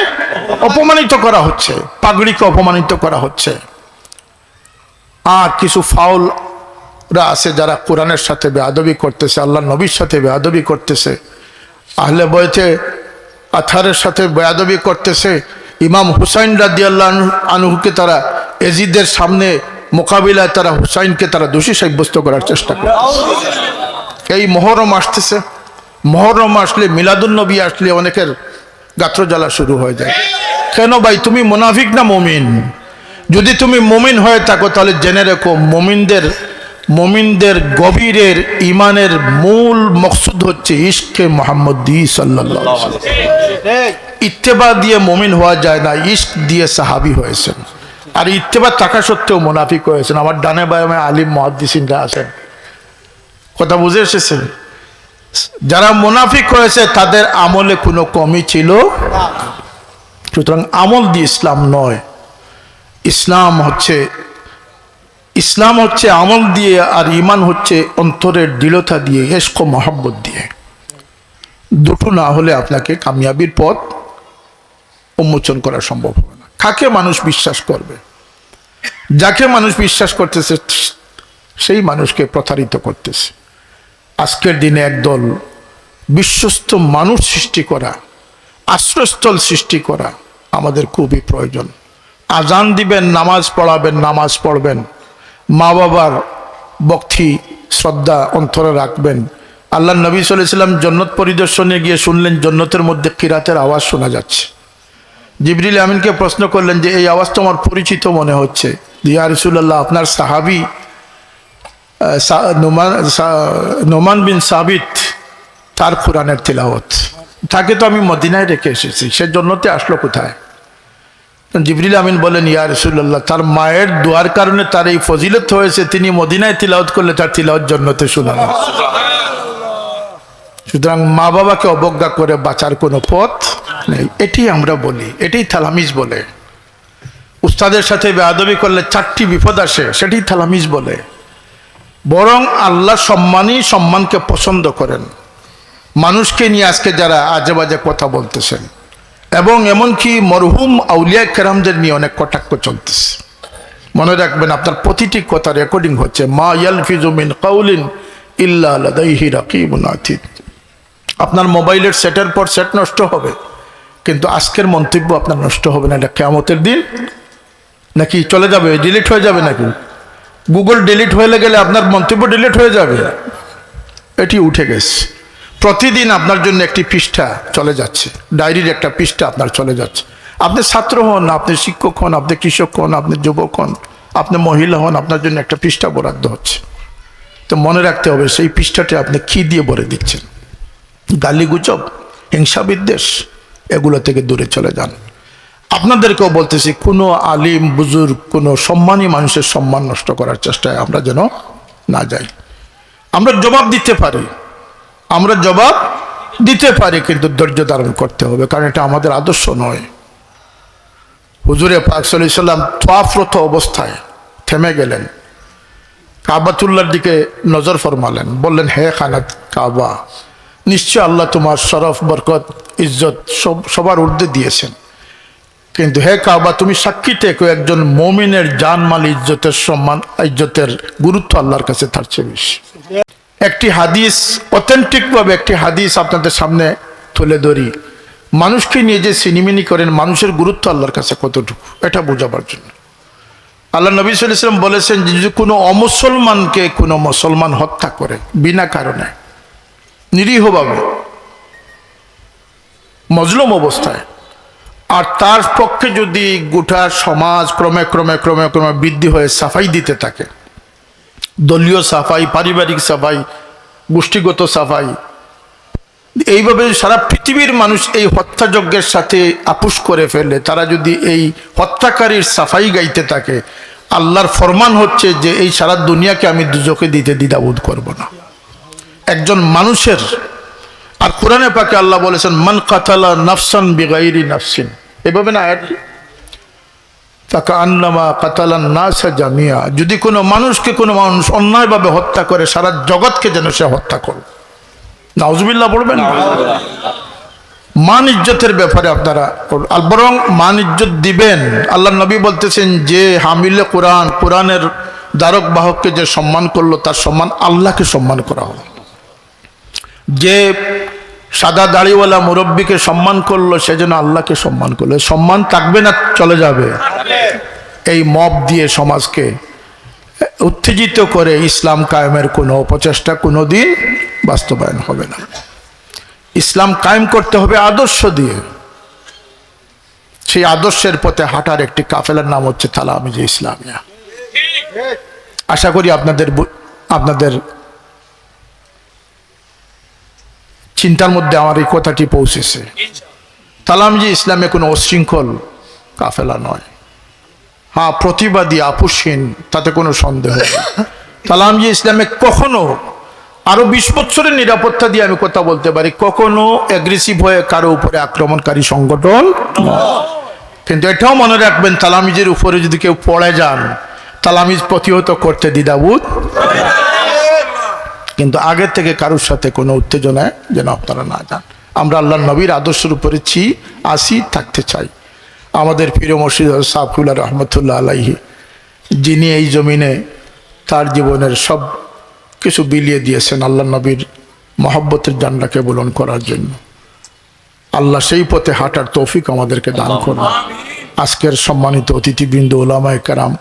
অপমানিত করা হচ্ছে, পাগড়িকে অপমানিত করা হচ্ছে। আর কিছু ফাউলরা আছে যারা কোরআনের সাথে বেয়াদবি করতেছে, আল্লাহ নবীর সাথে বেয়াদবি করতেছে, আহলে বয়তে আথারের সাথে বেয়াদবি করতেছে। ইমাম হুসাইন রাদিয়াল্লাহু আনহুকে তারা এজিদের সামনে মোকাবিলায় তারা হুসাইনকে তারা দোষী সাব্যস্ত করার চেষ্টা করতেছে। এই মুহররম আসতেছে, মুহররম আসলে, মিলাদুন নবী আসলে অনেকের গাত্র জ্বালা শুরু হয়ে যায়। কেন ভাই, তুমি মুনাফিক না মুমিন? যদি তুমি মুমিন হয়ে থাকো তাহলে জেনে রেখো, মুমিনদের গভীরের ইমানের মূল মকসুদ হচ্ছে ইশকে মুহাম্মদী সাল্লাল্লাহু আলাইহি ওয়াসাল্লাম। ইত্তেবা দিয়ে মুমিন হওয়া যায় না, ইশক দিয়ে সাহাবী হয়েছেন। আর ইত্তেবা থাকা সত্ত্বেও মুনাফিক হয়েছেন। আমার ডানে বামে আলিম মুহাদ্দিসিনরা আছেন, কথা বুঝে এসেছেন? যারা মুনাফিক হয়েছে তাদের আমলে কোনো কমি ছিল। সুতরাং আমল দিয়ে ইসলাম নয়, ইসলাম হচ্ছে আমল দিয়ে, আর ঈমান হচ্ছে অন্তরের দৃঢ়তা দিয়ে, ইশক ও মহব্বত দিয়ে। দুটো না হলে আপনাকে কামিয়াবির পথ উন্মোচন করা সম্ভব হবে না। কাকে মানুষ বিশ্বাস করবে? যাকে মানুষ বিশ্বাস করতেছে সেই মানুষকে প্রতারিত করতেছে। আজকের দিনে একদল বিশ্বস্ত মানুষ সৃষ্টি করা, আশ্রয়স্থল সৃষ্টি করা আমাদের খুবই প্রয়োজন। আজান দিবেন, নামাজ পড়াবেন, নামাজ পড়বেন, মা বাবার ভক্তি শ্রদ্ধা অন্তরে রাখবেন। আল্লাহ নবী সাল্লাল্লাহু আলাইহি ওয়াসাল্লাম জান্নাত পরিদর্শনে গিয়ে শুনলেন জান্নাতের মধ্যে কিরাতের আওয়াজ শোনা যাচ্ছে। জিবরিল আমিনকে প্রশ্ন করলেন যে এই আওয়াজ তো আমার পরিচিত মনে হচ্ছে। ইয়া রাসূলুল্লাহ, আপনার সাহাবী নোমান বিন সাবিত, তার কোরআনের তিলাওয়াত, তাকে তো আমি মদিনায় রেখে এসেছি, সে জান্নাতে আসলো কোথায়? জিবরিল আমিন বলেন, ইয়া রাসূলুল্লাহ, তার মায়ের দোয়ার কারণে তার এই ফজিলত হয়েছে, তিনি মদিনায় তিলাওয়াত করলে তার তিলাওয়াত জান্নাতে শোনানো। সুতরাং মা বাবাকে অবজ্ঞা করে বাঁচার কোনো পথ নেই। এটি আমরা বলি, এটাই তালামিজ বলে। উস্তাদের সাথে বেয়াদবি করলে 4টি বিপদ আসে, সেটি তালামিজ বলে। বরং আল্লাহ সম্মানকে পছন্দ করেন। মানুষকে নিয়ে আজকে যারা আজে বাজে কথা বলতেছেন, এবং এমনকি মরহুম আউলিয়া কেরামদের নিয়ে অনেক কটাক্ষ চলতেছে। মনে রাখবেন, আপনার প্রতিটি কথা রেকর্ডিং হচ্ছে। মা ইয়ালফিজু মিন কাউলিন ইল্লা লাদাইহি রাকিবুন আতীদ। আপনার মোবাইলের সেটের পর সেট নষ্ট হবে, কিন্তু আজকের মন্তব্য আপনার নষ্ট হবে না। এটা কিয়ামতের দিন নাকি চলে যাবে, ডিলিট হয়ে যাবে নাকি? গুগল ডিলিট হয়ে গেলে আপনার মন্তব্য ডিলিট হয়ে যাবে? এটি উঠে গেছে। প্রতিদিন আপনার জন্য একটি পৃষ্ঠা চলে যাচ্ছে, ডায়েরির একটা পৃষ্ঠা আপনার চলে যাচ্ছে। আপনি ছাত্র হন, আপনি শিক্ষক হন, আপনি কৃষক হন, আপনি যুবক হন, আপনি মহিলা হন, আপনার জন্য একটা পৃষ্ঠা বরাদ্দ হচ্ছে। তো মনে রাখতে হবে সেই পৃষ্ঠাটি আপনি কি দিয়ে ভরে দিচ্ছেন। গালিগুজব, হিংসা বিদ্বেষ, এগুলো থেকে দূরে চলে যান। আপনাদেরকেও বলতেছি, কোনো আলিম বুজুর্গ, কোনো সম্মানী মানুষের সম্মান নষ্ট করার চেষ্টায় আমরা যেন না যাই। আমরা জবাব দিতে পারি, কিন্তু ধৈর্য ধারণ করতে হবে, কারণ এটা আমাদের আদর্শ নয়। হুজুরে পাক সাল্লাল্লাহু আলাইহি ওয়াসাল্লাম তাওয়াফরত অবস্থায় থেমে গেলেন, কাবাতুল্লাহর দিকে নজর ফরমালেন, বললেন, হে খানাত কাবা, নিশ্চয় আল্লাহ তোমার শরফ, বরকত, ইজ্জত সবার ঊর্ধ্বে দিয়েছেন, কিন্তু হে কাবা, তুমি সাক্ষী থেকো একজন মুমিনের জানমাল, ইজ্জতের সম্মান, ইজ্জতের গুরুত্ব আল্লাহর কাছে তার চেয়ে বেশি। একটি হাদিস, অথেন্টিকভাবে একটি হাদিস আপনাদের সামনে তুলে ধরি। মানুষকে নিয়ে যে সিনিমিনি করেন, মানুষের গুরুত্ব আল্লাহর কাছে কতটুকু, এটা বোঝাবার জন্য আল্লাহ নবী সাল্লাল্লাহু আলাইহি ওয়াসাল্লাম বলেছেন, যদি কোনো অমুসলমানকে কোনো মুসলমান হত্যা করে বিনা কারণে, নিরীহভাবে, মজলুম অবস্থায়, আর তার পক্ষে যদি গোটা সমাজ ক্রমে ক্রমে ক্রমে ক্রমে বৃদ্ধি হয়ে সাফাই দিতে থাকে, দলীয় সাফাই, পারিবারিক সাফাই, গোষ্ঠীগত সাফাই, এইভাবে সারা পৃথিবীর মানুষ এই হত্যাযজ্ঞের সাথে আপোষ করে ফেলে, তারা যদি এই হত্যাকারীর সাফাই গাইতে থাকে, আল্লাহর ফরমান হচ্ছে যে এই সারা দুনিয়াকে আমি দুজকে দিতে দ্বিধাবোধ করব না একজন মানুষের। আর কোরআনে পাকে আল্লাহ বলেছেন, মান কাতালা নাফসান বিগাইরি নাফসিন, এভাবে না ফাকান্নামা কাতালান নাসা জামিয়া, যদি কোনো মানুষকে কোনো মানুষ অন্যায়ভাবে হত্যা করে, সারা জগৎকে যেন সে হত্যা করে। নাউজুবিল্লাহ বলবেন। মান ইজ্জতের ব্যাপারে আপনারা বরং মান ইজ্জত দিবেন। আল্লাহ নবী বলতেছেন, যে হামিলে কোরআন, কোরআনের ধারক বাহককে যে সম্মান করলো, তার সম্মান আল্লাহকে সম্মান করা হলো। যে সাদা দাড়িওয়ালা মুরব্বীকে সম্মান করলো, সেজন্য আল্লাহকে সম্মান করলো। সম্মান থাকবে না চলে যাবে। এই মব দিয়ে সমাজকে উত্তেজিত করে ইসলাম কায়েমের কোনো প্রচেষ্টা কোনোদিন বাস্তবায়ন হবে না। ইসলাম কায়েম করতে হবে আদর্শ দিয়ে। সেই আদর্শের পথে হাঁটার একটি কাফেলার নাম হচ্ছে তালামিজে ইসলামিয়া। আশা করি আপনাদের চিন্তার মধ্যে আমার এই কথাটি পৌঁছেছে। তালামিজে ইসলামে কোনো অশৃঙ্খল কাফেলা নয়। হ্যাঁ, প্রতিবাদী, আপোষহীন, তাতে কোনো সন্দেহ নেই। তালামিজে ইসলামে কখনো, আরো 20 বছরের নিরাপত্তা দিয়ে আমি কথা বলতে পারি, কখনো অ্যাগ্রেসিভ হয়ে কারো উপরে আক্রমণকারী সংগঠন। কিন্তু এটাও মনে রাখবেন, তালামিজের উপরে যদি কেউ পড়ে যান, তালামিজ প্রতিহত করতে দ্বিধাবোধ, কিন্তু আগের থেকে কারোর সাথে কোনো উত্তেজনায় যেন আপনারা না যান। আমরা আল্লাহ নবীর আদর্শের উপরে আসি, থাকতে চাই। আমাদের প্রিয় মুর্শিদ সাফুল্লাহ রহমতুল্লাহ আলাইহি, যিনি এই জমিনে তার জীবনের সব কিছু বিলিয়ে দিয়েছেন আল্লাহ নবীর মহব্বতের জান্ডাকে বুলন্দ করার জন্য, আল্লাহ সেই পথে হাঁটার তৌফিক আমাদেরকে দান করুন। আজকের সম্মানিত অতিথিবৃন্দ, উলামায়ে কেরাম,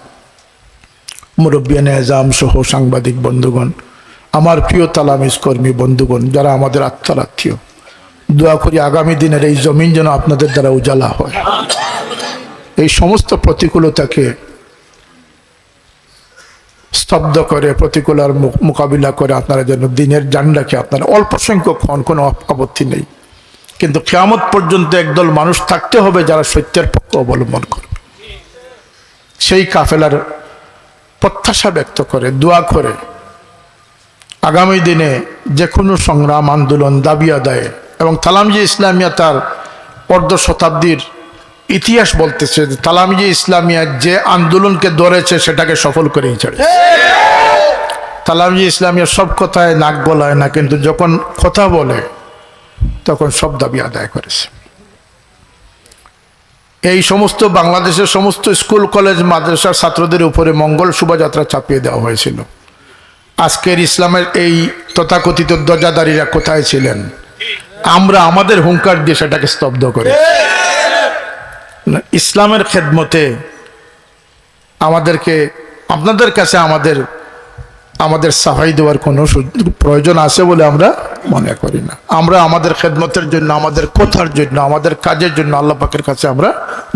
মুরব্বিয়ানে এজাম সহ সাংবাদিক বন্ধুগণ, আমার প্রিয় তালামিজ কর্মী বন্ধুগণ, যারা আমাদের আত্মার আত্মীয়, দোয়া করি আগামী দিনের এই জমিন যেন আপনাদের দ্বারা উজালা হয়। এই সমস্ত প্রতিকূলতাকে স্তব্ধ করে, প্রতিকূলার মোকাবিলা করে আপনারা যেন দিনের জান্ডাকে, আপনারা অল্প সংখ্যক হন, কোনো আপত্তি নেই, কিন্তু কিয়ামত পর্যন্ত একদল মানুষ থাকতে হবে যারা সত্যের পক্ষ অবলম্বন করবে। সেই কাফেলার প্রত্যাশা ব্যক্ত করে, দোয়া করে আগামী দিনে যে কোনো সংগ্রাম, আন্দোলন, দাবি আদায়ে, এবং তালামিজে ইসলামিয়া তার অর্ধ শতাব্দীর ইতিহাস বলতেছে যে তালামিজে ইসলামিয়া যে আন্দোলনকে ধরেছে সেটাকে সফল করেই ছাড়ে। তালামিজে ইসলামিয়া সব কথায় নাক গলায় না, কিন্তু যখন কথা বলে তখন সব দাবি আদায় করেছে। এই সমস্ত বাংলাদেশের সমস্ত স্কুল কলেজ মাদ্রাসার ছাত্রদের উপরে মঙ্গল শোভাযাত্রা চাপিয়ে দেওয়া হয়েছিল। আজকের ইসলামের এই তথাকথিত ধ্বজাধারীরা কোথায় ছিলেন? আমরা আমাদের হুঙ্কার দিয়ে সেটাকে স্তব্ধ করি। ইসলামের খেদমতে আমাদেরকে আপনাদের কাছে আমাদের সাফাই দেওয়ার কোনো প্রয়োজন আছে বলে আমরা মনে করি না। আমরা আমাদের খেদমতের জন্য, আমাদের কথার জন্য, আমাদের কাজের জন্য আল্লাহ পাকের কাছে আমরা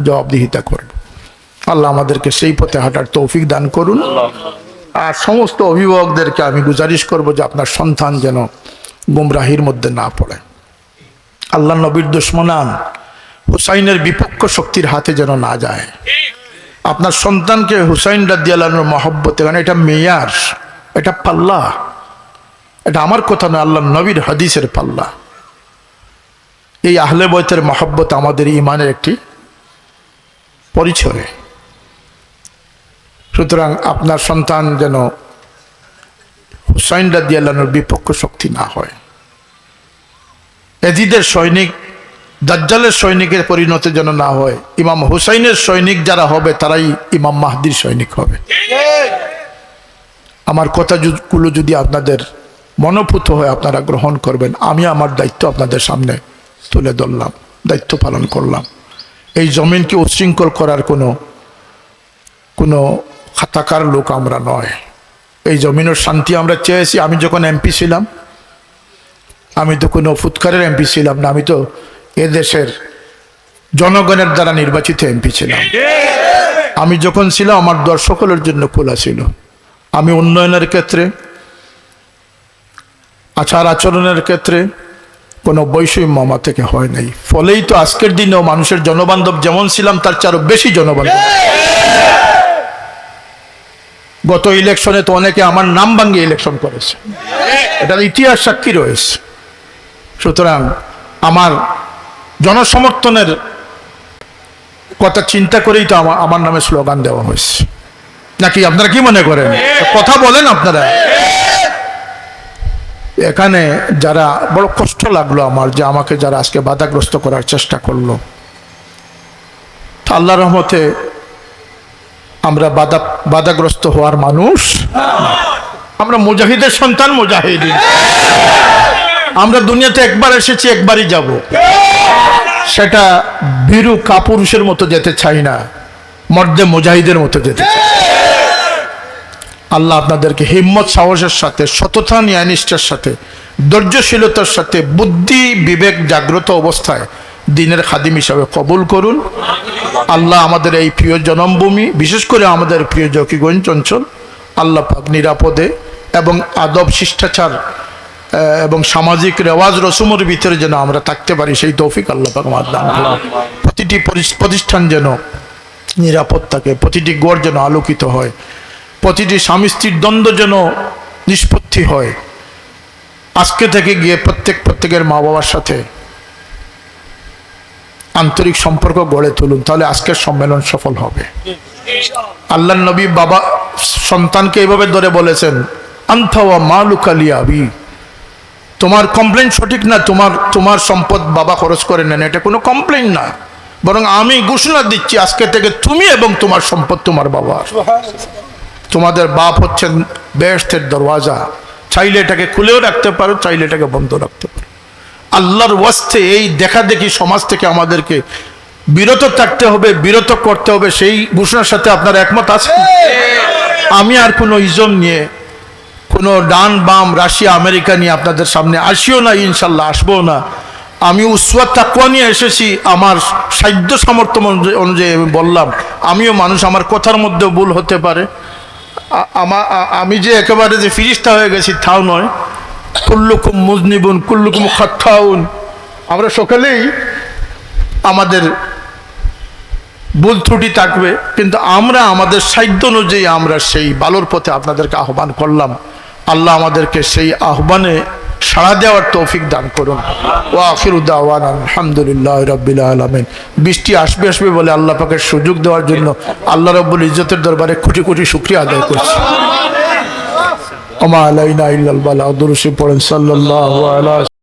জবাবদিহিতা করব। আল্লাহ আমাদেরকে সেই পথে হাঁটার তৌফিক দান করুন। আর সমস্ত অভিভাবকদেরকে আমি গুজারিশ করব যে আপনার সন্তান যেন গুমরাহির মধ্যে না পড়ে, আল্লাহ নবীর দুশমনান হুসাইনের বিপক্ষ শক্তির হাতে যেন না যায়। আপনার সন্তানকে হুসাইন রাদিয়াল্লাহু আনহুর মহব্বতে, কারণ এটা মেয়ার, এটা পাল্লা, এটা আমার কথা নয়, আল্লাহ নবীর হাদিসের পাল্লা। এই আহলে বয়তের মহব্বত আমাদের ঈমানের একটি পরিচয়। সুতরাং আপনার সন্তান যেন হুসাইন রাদিয়াল্লাহু আনহুর বিপক্ষ শক্তি না হয়। এজিদের সৈনিক দাজ্জালের সৈনিকের পরিণত যেন না হয়। ইমাম হুসাইনের সৈনিক যারা হবে তারাই ইমাম মাহদির সৈনিক হবে। আমার কথাগুলো যদি আপনাদের মনোপুত হয় আপনারা গ্রহণ করবেন। আমি আমার দায়িত্ব আপনাদের সামনে তুলে ধরলাম, দায়িত্ব পালন করলাম। এই জমিনকে উচ্ছৃঙ্খল করার কোনো খাতাকার লোক আমরা নয়। এই জমিনের শান্তি আমরা চেয়েছি। আমি যখন এমপি ছিলাম, আমি তো কোনো ফুৎকারের এমপি ছিলাম না, আমি তো এদেশের জনগণের দ্বারা নির্বাচিত এমপি ছিলাম। আমি যখন ছিলাম আমার দল সকলের জন্য খোলা ছিল। আমি উন্নয়নের ক্ষেত্রে, আচার আচরণের ক্ষেত্রে কোনো বৈষম্য আমার থেকে হয় নাই। ফলেই তো আজকের দিনেও মানুষের জনবান্ধব যেমন ছিলাম তার চেয়ে আরো বেশি জনবান্ধব। গত ইলেকশনে তো অনেকে আমার নাম ভাঙিয়ে ইলেকশন করেছে, এটার ইতিহাস সাক্ষী রয়েছে। সুতরাং আমার জনসমর্থনের কথা চিন্তা করেই তো আমার নামে স্লোগান দেওয়া হয়েছে, নাকি আপনারা কি মনে করেন? কথা বলেন আপনারা। এখানে যারা বড় কষ্ট লাগলো আমার, যে আমাকে যারা আজকে বাধাগ্রস্ত করার চেষ্টা করলো, আল্লাহর রহমতে আমরা বাধাগ্রস্ত হওয়ার মানুষ। আমরা মুজাহিদের সন্তান, মুজাহিদিন। আমরা দুনিয়াতে একবার এসেছি, একবারই যাব। সেটা বীরু কাপুরুষের মতো যেতে চাই না, মর্দে মুজাহিদের মতো যেতে চাই। আল্লাহ আপনাদেরকে হিম্মত সাহসের সাথে, সততা ন্যায়নিষ্ঠার সাথে, ধৈর্যশীলতার সাথে, বুদ্ধি বিবেক জাগ্রত অবস্থায় দিনের খাদিম হিসাবে কবুল করুন। আল্লাহ আমাদের এই প্রিয় জন্মভূমি, বিশেষ করে আমাদের প্রিয় জকিগঞ্জ অঞ্চল, আল্লাহ পাক নিরাপদে এবং আদব শিষ্টাচার এবং সামাজিক রেওয়াজ রসুমের ভিতরে যেন আমরা থাকতে পারি, সেই তৌফিক আল্লাহ পাক আমাদের দান করুন। প্রতিটি প্রতিষ্ঠান যেন নিরাপদ থাকে, প্রতিটি গড় যেন আলোকিত হয়, প্রতিটি স্বামী স্ত্রীর দ্বন্দ্ব যেন নিষ্পত্তি হয়। আজকে থেকে গিয়ে প্রত্যেকের মা বাবার সাথে আন্তরিক সম্পর্ক গড়ে তুলুন, তাহলে আজকের সম্মেলন সফল হবে। আল্লাহ নবী বাবা সন্তানকে এইভাবে ধরে বলেছেন, আনতা ওয়া মালুকা লি আবি, তোমার কমপ্লেন সঠিক না, তোমার সম্পদ বাবা খরচ করে নেন, এটা কোনো কমপ্লেন না, বরং আমি ঘোষণা দিচ্ছি আজকে থেকে তুমি এবং তোমার সম্পদ তোমার বাবার। তোমাদের বাপ হচ্ছেন বেহেশতের দরওয়াজা, চাইলে এটাকে খুলেও রাখতে পারো, চাইলে এটাকে বন্ধ রাখতে পারো। আল্লাহর ওয়াস্তে এই দেখা দেখি সমাজ থেকে আমাদেরকে বিরত থাকতে হবে, বিরত করতে হবে। সেই ঘোষণার সাথে আপনার একমত আছে? আমি আর কোনো ইজম নিয়ে, কোনো ডান বাম রাশিয়া আমেরিকা নিয়ে আপনাদের সামনে আসিও না, ইনশাল্লাহ আসবো না। আমি উসওয়া তাকওয়া নিয়ে এসেছি। আমার সাধ্য সামর্থ্য অনুযায়ী আমি বললাম, আমিও মানুষ, আমার কথার মধ্যে ভুল হতে পারে। আমি যে একেবারে যে ফিরিস্তা হয়ে গেছি তাও নয়। কুল্লুকুম মুজনিবুন কুল্লুকুম খাত্তাউন, আমরা সকলেই আমাদের ভুল ত্রুটি থাকবে, কিন্তু আমরা আমাদের সাধ্য অনুযায়ী আমরা সেই ভালোর পথে আপনাদেরকে আহ্বান করলাম। আল্লাহ আমাদেরকে সেই আহ্বানে সাড়া দেওয়ার তৌফিক দান করুন। ওয়া আখিরু দাওয়ানা আলহামদুলিল্লাহি রাব্বিল আলামিন। বৃষ্টি আসবে বলে আল্লাহ পাকের সুযোগ দেওয়ার জন্য আল্লাহ রাব্বুল ইজ্জতের দরবারে কোটি কোটি শুকরিয়া আদায় করছি। ওমা আলাইনা ইল্লাল বালাগ। দুরূদ পড়েন সাল্লাল্লাহু আলাইহি